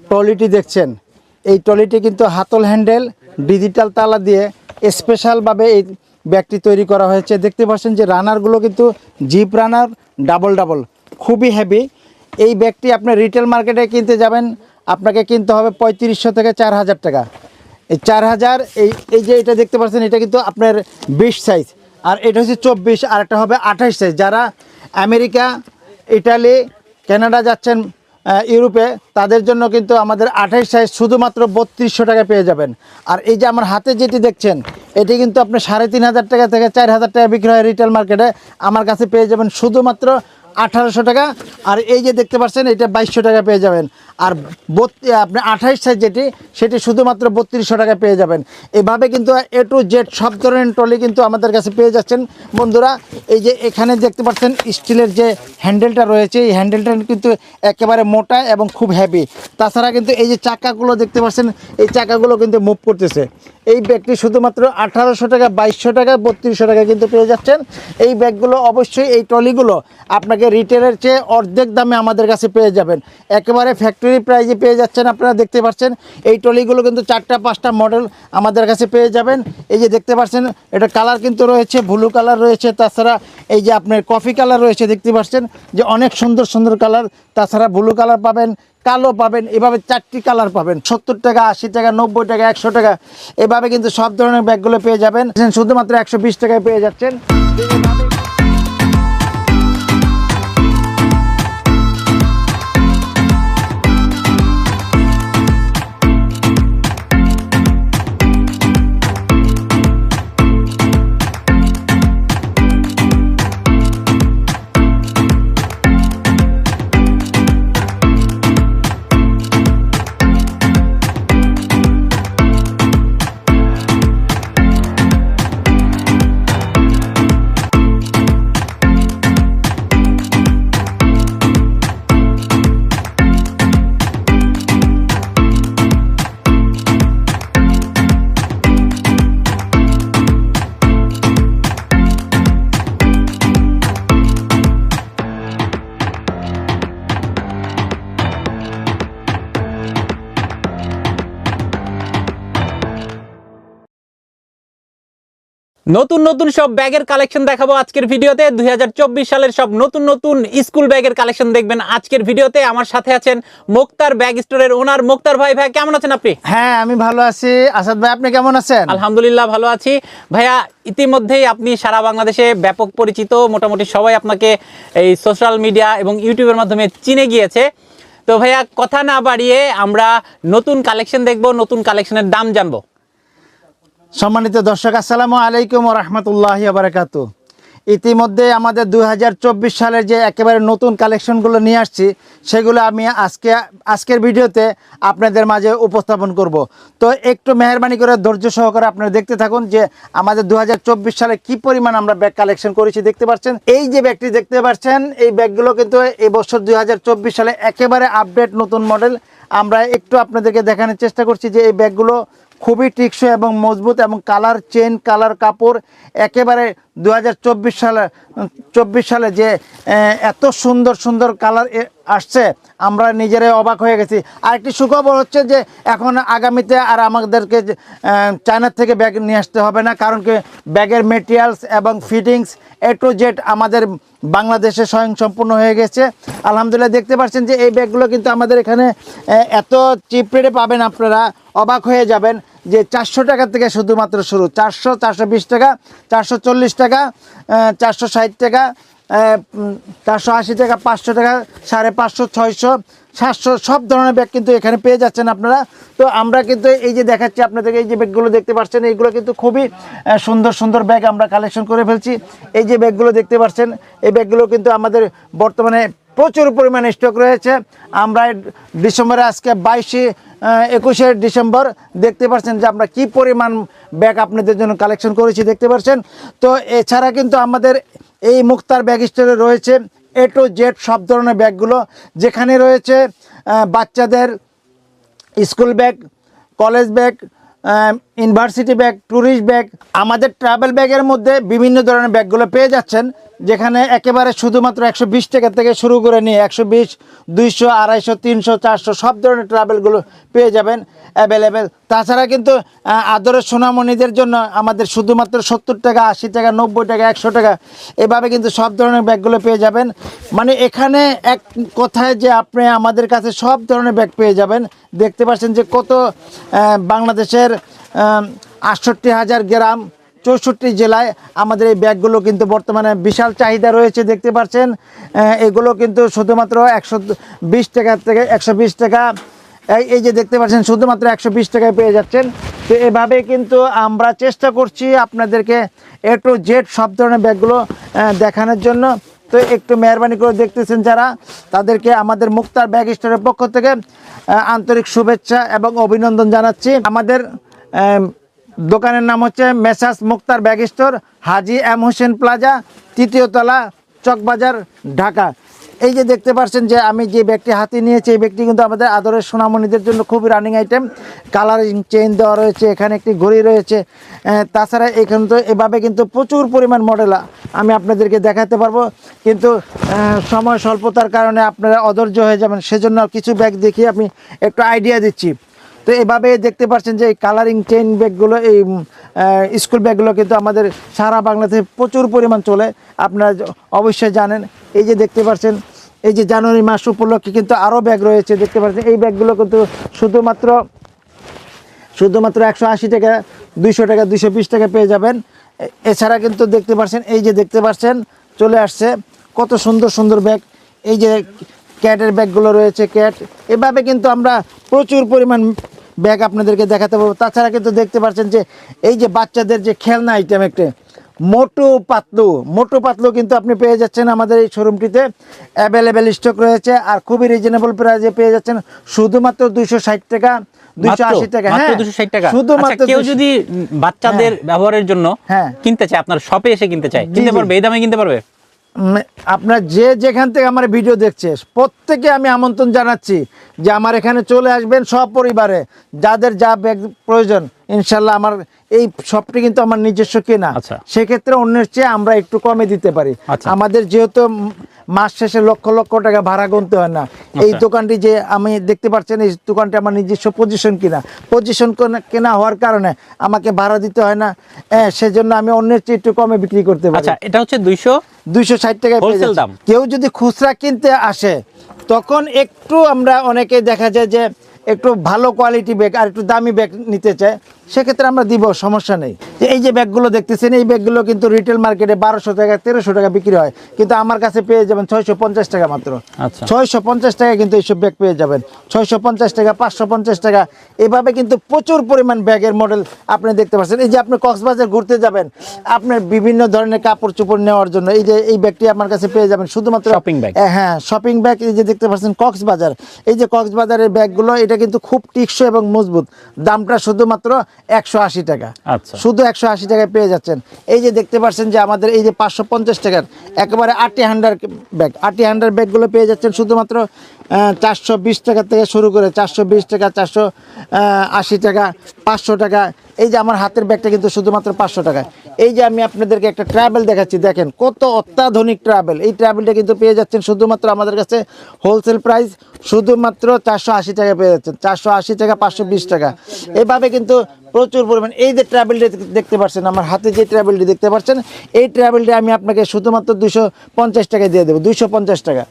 ট্রলিটি দেখছেন, এই ট্রলিটি কিন্তু হাতল হ্যান্ডেল ডিজিটাল তালা দিয়ে স্পেশালভাবে এই ব্যাগটি তৈরি করা হয়েছে। দেখতে পাচ্ছেন যে রানারগুলো কিন্তু জিপ রানার ডাবল খুবই হেভি। এই ব্যাগটি আপনি রিটেল মার্কেটে কিনতে যাবেন, আপনাকে কিনতে হবে 3500 থেকে 4000 টাকা। এই 4000, এই যে এটা দেখতে পাচ্ছেন, এটা কিন্তু আপনার 20 সাইজ, আর এটা হচ্ছে 24, আর একটা হবে 28 সাইজ। যারা আমেরিকা, ইটালি, কানাডা যাচ্ছেন, ইউরোপে, তাদের জন্য কিন্তু আমাদের 28 সাইজ শুধুমাত্র 3200 টাকায় পেয়ে যাবেন। আর এই যে আমার হাতে যেটি দেখছেন, এটি কিন্তু আপনি 3500 টাকা থেকে 4000 টাকা বিক্রি হয় রিটেল মার্কেটে, আমার কাছে পেয়ে যাবেন শুধুমাত্র 1800 টাকা। আর এই যে দেখতে পাচ্ছেন, এটা 2200 টাকা পেয়ে যাবেন। আর আপনি 28 সাইজ যেটি, সেটি শুধুমাত্র 3200 টাকা পেয়ে যাবেন। এভাবে কিন্তু A to Z সব ধরনের ট্রলি কিন্তু আমাদের কাছে পেয়ে যাচ্ছেন বন্ধুরা। এই যে এখানে দেখতে পাচ্ছেন স্টিলের যে হ্যান্ডেলটা রয়েছে, এই হ্যান্ডেলটা কিন্তু একেবারে মোটা এবং খুব হেভি। তাছাড়া কিন্তু এই যে চাকাগুলো দেখতে পাচ্ছেন, এই চাকাগুলো কিন্তু মুভ করতেছে। এই ব্যাগটি শুধুমাত্র 1800 টাকা, 2200 টাকা, 3200 টাকা কিন্তু পেয়ে যাচ্ছেন। এই ব্যাগগুলো অবশ্যই, এই ট্রলিগুলো আপনাকে রিটেলের চেয়ে অর্ধেক দামে আমাদের কাছে পেয়ে যাবেন, একেবারে ফ্যাক্টরি প্রাইজে পেয়ে যাচ্ছেন। আপনারা দেখতে পাচ্ছেন এই ট্রলিগুলো কিন্তু 4টা-5টা মডেল আমাদের কাছে পেয়ে যাবেন। এই যে দেখতে পাচ্ছেন, এটা কালার কিন্তু রয়েছে, ব্লু কালার রয়েছে, তাছাড়া এই যে আপনার কফি কালার রয়েছে। দেখতে পাচ্ছেন যে অনেক সুন্দর সুন্দর কালার, তাছাড়া ব্লু কালার পাবেন, কালো পাবেন, এভাবে 4টি কালার পাবেন। 70 টাকা, 80 টাকা, 90 টাকা, 100 টাকা, এভাবে কিন্তু সব ধরনের ব্যাগগুলো পেয়ে যাবেন। শুধুমাত্র 120 টাকায় পেয়ে যাচ্ছেন। নতুন নতুন সব ব্যাগের কালেকশন দেখাবো আজকের ভিডিওতে। 2024 সালের সব নতুন নতুন স্কুল ব্যাগের কালেকশন দেখবেন আজকের ভিডিওতে। আমার সাথে আছেন মুক্তার ব্যাগ স্টোরের ওনার মুক্তার ভাই। ভাই কেমন আছেন আপনি? হ্যাঁ, আমি ভালো আছি। আসাদ ভাই, আপনি কেমন আছেন? আলহামদুলিল্লাহ ভালো আছি। ভাইয়া, ইতিমধ্যেই আপনি সারা বাংলাদেশে ব্যাপক পরিচিত, মোটামুটি সবাই আপনাকে এই সোশ্যাল মিডিয়া এবং ইউটিউবের মাধ্যমে চিনে গিয়েছে। তো ভাইয়া, কথা না বাড়িয়ে আমরা নতুন কালেকশন দেখবো, নতুন কালেকশনের দাম জানবো। সম্মানিত দর্শক, আসসালামু আলাইকুম ওয়া রাহমাতুল্লাহি ওয়া বারাকাতুহু। ইতিমধ্যে আমাদের 2024 সালের যে একেবারে নতুন কালেকশনগুলো নিয়ে আসছি, সেগুলো আমি আজকের ভিডিওতে আপনাদের মাঝে উপস্থাপন করব। তো একটু মেহরবানি করে ধৈর্য সহকারে আপনারা দেখতে থাকুন যে আমাদের 2024 সালে কি পরিমাণ আমরা ব্যাগ কালেকশন করেছি। দেখতে পাচ্ছেন এই যে ব্যাগটি দেখতে পাচ্ছেন, এই ব্যাগগুলো কিন্তু এই বছর 2024 সালে একেবারে আপডেট নতুন মডেল। আমরা একটু আপনাদেরকে দেখানোর চেষ্টা করছি যে এই ব্যাগগুলো খুবই টিকসই এবং মজবুত, এবং কালার, চেন, কালার, কাপড় একেবারে 2024 সালে যে এত সুন্দর সুন্দর কালার আসছে, আমরা নিজেরাই অবাক হয়ে গেছি। আরেকটি সুখবর হচ্ছে যে এখন আগামীতে আর আমাদেরকে চায়না থেকে ব্যাগ নিয়ে আসতে হবে না, কারণ কি ব্যাগের মেটেরিয়ালস এবং ফিটিংস A to Z আমাদের বাংলাদেশে স্বয়ংসম্পূর্ণ হয়ে গেছে আলহামদুলিল্লাহ। দেখতে পাচ্ছেন যে এই ব্যাগগুলো কিন্তু আমাদের এখানে এত চিপ রেটে পাবেন, আপনারা অবাক হয়ে যাবেন যে 400 টাকা থেকে শুধুমাত্র শুরু। 400, 420 টাকা, 440 টাকা, 460 টাকা, 480 টাকা, 500 টাকা, 550, 600, 700 সব ধরনের ব্যাগ কিন্তু এখানে পেয়ে যাচ্ছেন আপনারা। তো আমরা কিন্তু এই যে দেখাচ্ছি আপনাদেরকে, এই যে ব্যাগগুলো দেখতে পাচ্ছেন, এইগুলো কিন্তু খুবই সুন্দর সুন্দর ব্যাগ আমরা কালেকশন করে ফেলছি। এই যে ব্যাগগুলো দেখতে পাচ্ছেন, এই ব্যাগগুলো কিন্তু আমাদের বর্তমানে প্রচুর পরিমাণে স্টক রয়েছে। আমরা ডিসেম্বরে, আজকে 21শে ডিসেম্বর, দেখতে পাচ্ছেন যে আমরা কি পরিমাণ ব্যাগ আপনাদের জন্য কালেকশন করেছি দেখতে পাচ্ছেন। তো এছাড়া কিন্তু আমাদের এই মুক্তার ব্যাগ স্টোরে রয়েছে A to Z সব ধরনের ব্যাগগুলো, যেখানে রয়েছে বাচ্চাদের school bag, college bag, university bag, tourist bag. আমাদের ট্রাভেল ব্যাগের মধ্যে বিভিন্ন ধরনের ব্যাগগুলো পেয়ে যাচ্ছেন। যেখানে একেবারে শুধুমাত্র 120 টাকা থেকে শুরু করে নিয়ে 120, 200, 250, 300, 400 সব ধরনের ট্রাভেলগুলো পেয়ে যাবেন অ্যাভেলেবেল। তাছাড়া কিন্তু আদরের সোনামণিদের জন্য আমাদের শুধুমাত্র 70 টাকা, 80 টাকা, 90 টাকা, 100 টাকা এভাবে কিন্তু সব ধরনের ব্যাগগুলো পেয়ে যাবেন। মানে এখানে এক কথায় যে আপনি আমাদের কাছে সব ধরনের ব্যাগ পেয়ে যাবেন। দেখতে পাচ্ছেন যে কত বাংলাদেশের 68,000 গ্রাম 64 জেলায় আমাদের এই ব্যাগগুলো কিন্তু বর্তমানে বিশাল চাহিদা রয়েছে। দেখতে পাচ্ছেন এগুলো কিন্তু শুধুমাত্র 120 টাকা থেকে 120 টাকা, এই যে দেখতে পাচ্ছেন শুধুমাত্র 120 টাকায় পেয়ে যাচ্ছেন। তো এভাবে কিন্তু আমরা চেষ্টা করছি আপনাদেরকে A to Z সব ধরনের ব্যাগগুলো দেখানোর জন্য। তো একটু মেহরবানি করে দেখতেছেন যারা, তাদেরকে আমাদের মুক্তার ব্যাগ স্টোরের পক্ষ থেকে আন্তরিক শুভেচ্ছা এবং অভিনন্দন জানাচ্ছি। আমাদের দোকানের নাম হচ্ছে মেসার্স মুক্তার ব্যাগ স্টোর, হাজী এম হোসেন প্লাজা, 3য় তলা, চকবাজার, ঢাকা। এই যে দেখতে পাচ্ছেন যে আমি যে ব্যাগটি হাতে নিয়েছি, এই ব্যাগটি কিন্তু আমাদের আদরের সোনামণিদের জন্য খুবই রানিং আইটেম। কালারিং চেইন দেওয়া রয়েছে, এখানে একটি ঘড়ি রয়েছে। তাছাড়া এখানে তো এভাবে কিন্তু প্রচুর পরিমাণ মডেল আমি আপনাদেরকে দেখাতে পারবো, কিন্তু সময় স্বল্পতার কারণে আপনারা অধৈর্য হয়ে যাবেন, সেজন্য কিছু ব্যাগ দেখিয়ে আমি একটু আইডিয়া দিচ্ছি। তো এভাবে দেখতে পাচ্ছেন যে এই কালারিং চেইন ব্যাগগুলো, এই স্কুল ব্যাগগুলো কিন্তু আমাদের সারা বাংলাদেশে প্রচুর পরিমাণ চলে, আপনারা অবশ্যই জানেন। এই যে দেখতে পাচ্ছেন, এই যে জানুয়ারি মাস উপলক্ষে কিন্তু আরও ব্যাগ রয়েছে। দেখতে পাচ্ছেন এই ব্যাগগুলো কিন্তু শুধুমাত্র 180 টাকা, 200 টাকা, 220 টাকা পেয়ে যাবেন। এছাড়া কিন্তু দেখতে পাচ্ছেন, এই যে দেখতে পাচ্ছেন চলে আসছে কত সুন্দর সুন্দর ব্যাগ। এই যে ক্যাটের ব্যাগগুলো রয়েছে, ক্যাট। এভাবে কিন্তু আমরা প্রচুর পরিমাণ ব্যাগ আপনাদেরকে দেখাতে পারবো। তাছাড়া কিন্তু দেখতে পাচ্ছেন যে এই যে বাচ্চাদের যে খেলনা আইটেম, একটা মোটু পাতলু কিন্তু আপনি পেয়ে যাচ্ছেন আমাদের এই শোরুমটিতে। অ্যাভেলেবেল স্টক রয়েছে আর খুবই রিজনেবল প্রাইসে পেয়ে যাচ্ছেন শুধুমাত্র 260 টাকা, 280 টাকা। মাত্র হ্যাঁ, 260 টাকা। শুধুমাত্র আচ্ছা, কেউ যদি বাচ্চাদের ব্যবহারের জন্য হ্যাঁ কিনতে চায়, আপনার শপে এসে কিনতে চায়, কিনতে জি। পারবে? এই দামে কিনতে পারবে? আপনার যে যেখান থেকে আমার ভিডিও দেখছে প্রত্যেকে আমি আমন্ত্রণ জানাচ্ছি যে আমার এখানে চলে আসবেন সপরিবারে। যাদের যা ব্যাগ প্রয়োজন ইনশাল্লাহ, আমার এই শপটি কিন্তু আমার নিজস্ব কেনা। আচ্ছা। সেক্ষেত্রে অন্যের চেয়ে আমরা একটু কমে দিতে পারি। আচ্ছা। আমাদের যেহেতু মাস শেষে লক্ষ লক্ষ টাকা ভাড়া গুনতে হয় না। এই দোকানটি যে আমি দেখতে পাচ্ছেন, এই দোকানটি আমার নিজস্ব পজিশন কেনা হওয়ার কারণে আমাকে ভাড়া দিতে হয় না। সেজন্য আমি অন্যের চেয়ে একটু কমে বিক্রি করতে পারি। আচ্ছা, এটা হচ্ছে 260 টাকায় পেয়ে হোলসেল যাচ্ছে। দাম। কেউ যদি খুচরা কিনতে আসে তখন একটু আমরা অনেকে দেখা যায় যে একটু ভালো কোয়ালিটি ব্যাগ আর একটু দামি ব্যাগ নিতে চায়, সেক্ষেত্রে আমরা দিব, সমস্যা নেই। এই যে ব্যাগগুলো দেখতেছেন, এই ব্যাগগুলো কিন্তু রিটেল মার্কেটে 1200 টাকা, 1300 টাকা বিক্রি হয়, কিন্তু আমার কাছে পেয়ে যাবেন 650 টাকা মাত্র। আচ্ছা। 650 টাকা কিন্তু এইসব ব্যাগ পেয়ে যাবেন, 650 টাকা, 550 টাকা। এভাবে কিন্তু প্রচুর পরিমাণ ব্যাগের মডেল আপনি দেখতে পাচ্ছেন। এই যে আপনি কক্সবাজার ঘুরতে যাবেন, আপনার বিভিন্ন ধরনের কাপড় চোপড় নেওয়ার জন্য এই যে এই ব্যাগটি আমার কাছে পেয়ে যাবেন শুধুমাত্র শপিং ব্যাগ। হ্যাঁ, শপিং ব্যাগ। এই যে দেখতে পাচ্ছেন কক্সবাজার, এই যে কক্সবাজারের ব্যাগগুলো, এটা কিন্তু খুব টিকসই এবং মজবুত। দামটা শুধুমাত্র 180 টাকা। আচ্ছা। শুধু 180 টাকায় পেয়ে যাচ্ছেন। এই যে দেখতে পাচ্ছেন যে আমাদের এই যে 550 টাকার একেবারে আটি হান্ডার ব্যাগগুলো পেয়ে যাচ্ছেন শুধুমাত্র 420 টাকা থেকে শুরু করে 420 টাকা, 480 টাকা, 500 টাকা। এই যে আমার হাতের ব্যাগটা কিন্তু শুধুমাত্র 500 টাকা। এই যে আমি আপনাদেরকে একটা ট্রাভেল দেখাচ্ছি, দেখেন কত অত্যাধুনিক ট্রাভেল। এই ট্রাভেলটা কিন্তু পেয়ে যাচ্ছেন শুধুমাত্র আমাদের কাছে হোলসেল প্রাইস শুধুমাত্র 480 টাকা পেয়ে যাচ্ছেন, 480 টাকা, 520 টাকা। এভাবে কিন্তু প্রচুর পরিমাণ। এই যে ট্রাভেলটি দেখতে পাচ্ছেন, আমার হাতে যে ট্রাভেলটি দেখতে পাচ্ছেন, এই ট্রাভেলটি আমি আপনাকে শুধুমাত্র 250 টাকায় দিয়ে দেবো, 250 টাকা।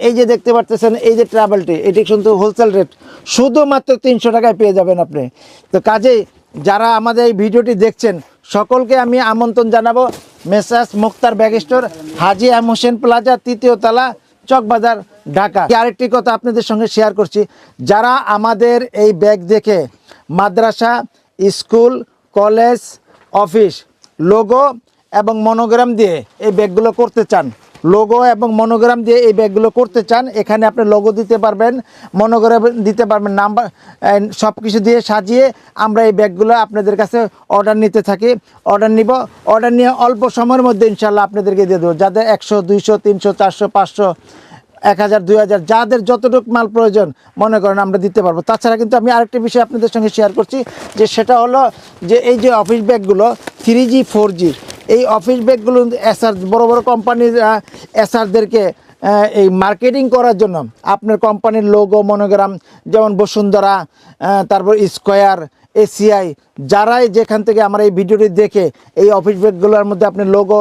এই যে দেখতে পাচ্ছেন, এই যে ট্রাভেলটি, এটি কিন্তু হোলসেল রেট শুধুমাত্র 300 টাকায় পেয়ে যাবেন আপনি। তো কাজেই যারা আমাদের এই ভিডিওটি দেখছেন সকলকে আমি আমন্ত্রণ জানাবো মেসার্স মুক্তার ব্যাগ স্টোর, হাজী এম হোসেন প্লাজা, 3য় তলা, চকবাজার, ঢাকা। আরেকটি কথা আপনাদের সঙ্গে শেয়ার করছি, যারা আমাদের এই ব্যাগ দেখে মাদ্রাসা, স্কুল, কলেজ, অফিস লোগো এবং মনোগ্রাম দিয়ে এই ব্যাগগুলো করতে চান, এখানে আপনি লোগো দিতে পারবেন, মনোগ্রাম দিতে পারবেন, নাম্বার সব কিছু দিয়ে সাজিয়ে আমরা এই ব্যাগগুলো আপনাদের কাছে অর্ডার নিতে থাকি। অর্ডার নিয়ে অল্প সময়ের মধ্যে ইনশাল্লাহ আপনাদেরকে দিয়ে দেবো। যাদের 100, 200, 300, 400, 500 1000 2000 যাদের যতটুকু মাল প্রয়োজন মনে করেন আমরা দিতে পারবো। তাছাড়া কিন্তু আমি আরেকটি বিষয় আপনাদের সঙ্গে শেয়ার করছি, যে সেটা হলো যে এই যে অফিস ব্যাগগুলো 3G 4G, এই অফিস ব্যাগগুলো এসআর বড় বড় কোম্পানির এসআরদেরকে এই মার্কেটিং করার জন্য আপনার কোম্পানির লোগো মনোগ্রাম, যেমন বসুন্ধরা, তারপর স্কয়ার, এসিআই, যারাই যেখান থেকে আমার এই ভিডিওটি দেখে এই অফিস ব্যাগগুলোর মধ্যে আপনি লোগো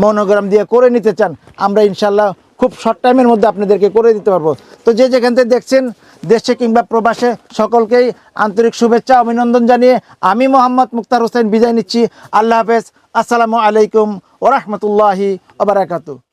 মনোগ্রাম দিয়ে করে নিতে চান, আমরা ইনশাল্লাহ খুব শর্ট টাইমের মধ্যে আপনাদেরকে করে দিতে পারবো। তো যে যেখান থেকে দেখছেন দেশে কিংবা প্রবাসে সকলকেই আন্তরিক শুভেচ্ছা অভিনন্দন জানিয়ে আমি মোহাম্মদ মুক্তার হোসেন বিদায় নিচ্ছি। আল্লাহ হাফেজ, আসসালামু আলাইকুম ওয়া রাহমাতুল্লাহি ওয়া বারাকাতুহু।